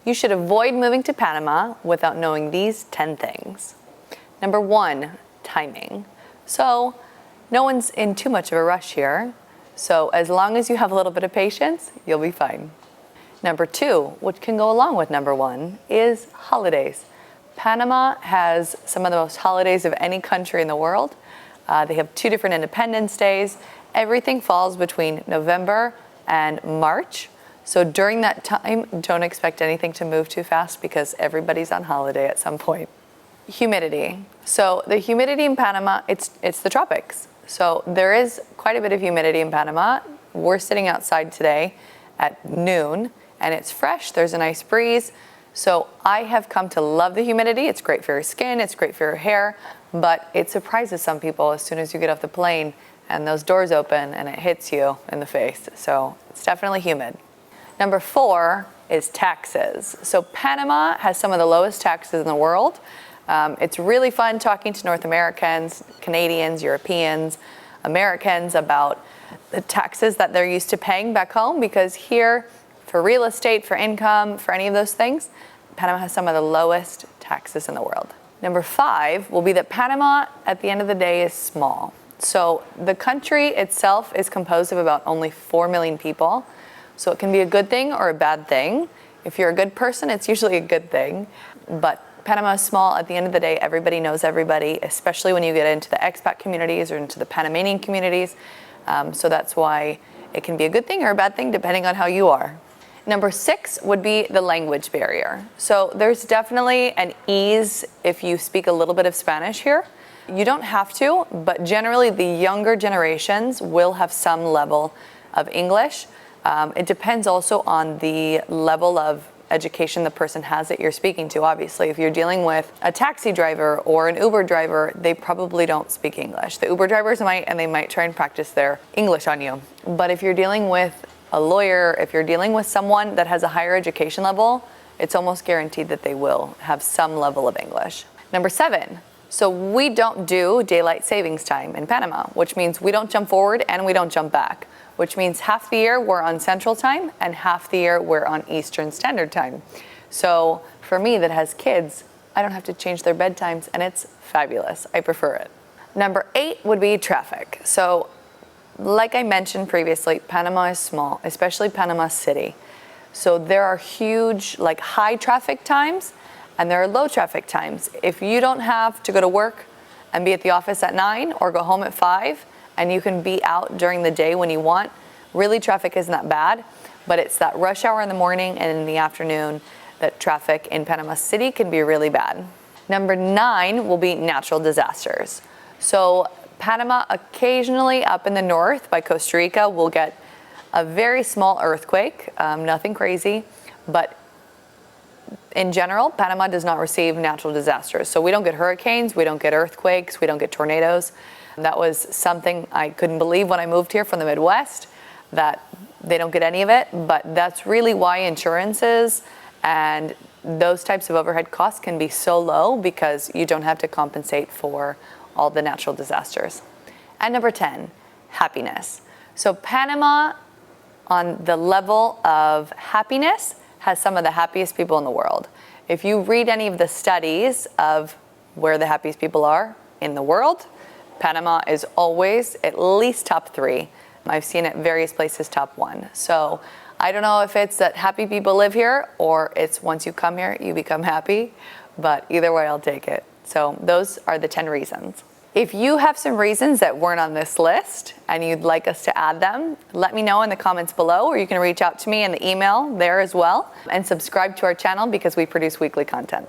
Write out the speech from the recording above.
You should avoid moving to Panama without knowing these 10 things. Number 1, timing. So no one's in too much of a rush here. So as long as you have a little bit of patience, you'll be fine. Number 2, which can go along with number 1, is holidays. Panama has some of the most holidays of any country in the world. They have 2 different Independence Days. Everything falls between November and March. So during that time, don't expect anything to move too fast because everybody's on holiday at some point. Humidity. So the humidity in Panama, it's the tropics. So there is quite a bit of humidity in Panama. We're sitting outside today at noon and it's fresh. There's a nice breeze. So I have come to love the humidity. It's great for your skin, it's great for your hair, but it surprises some people as soon as you get off the plane and those doors open and it hits you in the face. So it's definitely humid. Number 4 is taxes. So Panama has some of the lowest taxes in the world. It's really fun talking to North Americans, Canadians, Europeans, Americans about the taxes that they're used to paying back home, because here, for real estate, for income, for any of those things, Panama has some of the lowest taxes in the world. Number 5 will be that Panama, at the end of the day, is small. So the country itself is composed of about only 4 million people. So it can be a good thing or a bad thing. If you're a good person, it's usually a good thing. But Panama is small. At the end of the day, everybody knows everybody, especially when you get into the expat communities or into the Panamanian communities. So that's why it can be a good thing or a bad thing, depending on how you are. Number 6 would be the language barrier. So there's definitely an ease if you speak a little bit of Spanish here. You don't have to, but generally the younger generations will have some level of English. It depends also on the level of education the person has that you're speaking to. Obviously, if you're dealing with a taxi driver or an Uber driver, they probably don't speak English. The Uber drivers might, and they might try and practice their English on you. But if you're dealing with a lawyer, if you're dealing with someone that has a higher education level, it's almost guaranteed that they will have some level of English. Number 7. So we don't do daylight savings time in Panama, which means we don't jump forward and we don't jump back, which means half the year we're on Central Time and half the year we're on Eastern Standard Time. So for me that has kids, I don't have to change their bedtimes and it's fabulous. I prefer it. Number 8 would be traffic. So like I mentioned previously, Panama is small, especially Panama City. So there are huge, like high traffic times and there are low traffic times. If you don't have to go to work and be at the office at 9 or go home at 5, and you can be out during the day when you want, really traffic isn't that bad, but it's that rush hour in the morning and in the afternoon that traffic in Panama City can be really bad. Number 9 will be natural disasters. So Panama, occasionally up in the north by Costa Rica, will get a very small earthquake, nothing crazy, but in general, Panama does not receive natural disasters. So we don't get hurricanes, we don't get earthquakes, we don't get tornadoes. That was something I couldn't believe when I moved here from the Midwest, that they don't get any of it, but that's really why insurances and those types of overhead costs can be so low, because you don't have to compensate for all the natural disasters. And number 10, happiness. So Panama, on the level of happiness, has some of the happiest people in the world. If you read any of the studies of where the happiest people are in the world, Panama is always at least top 3. I've seen it various places top 1. So I don't know if it's that happy people live here or it's once you come here, you become happy, but either way, I'll take it. So those are the 10 reasons. If you have some reasons that weren't on this list and you'd like us to add them, let me know in the comments below, or you can reach out to me in the email there as well, and subscribe to our channel because we produce weekly content.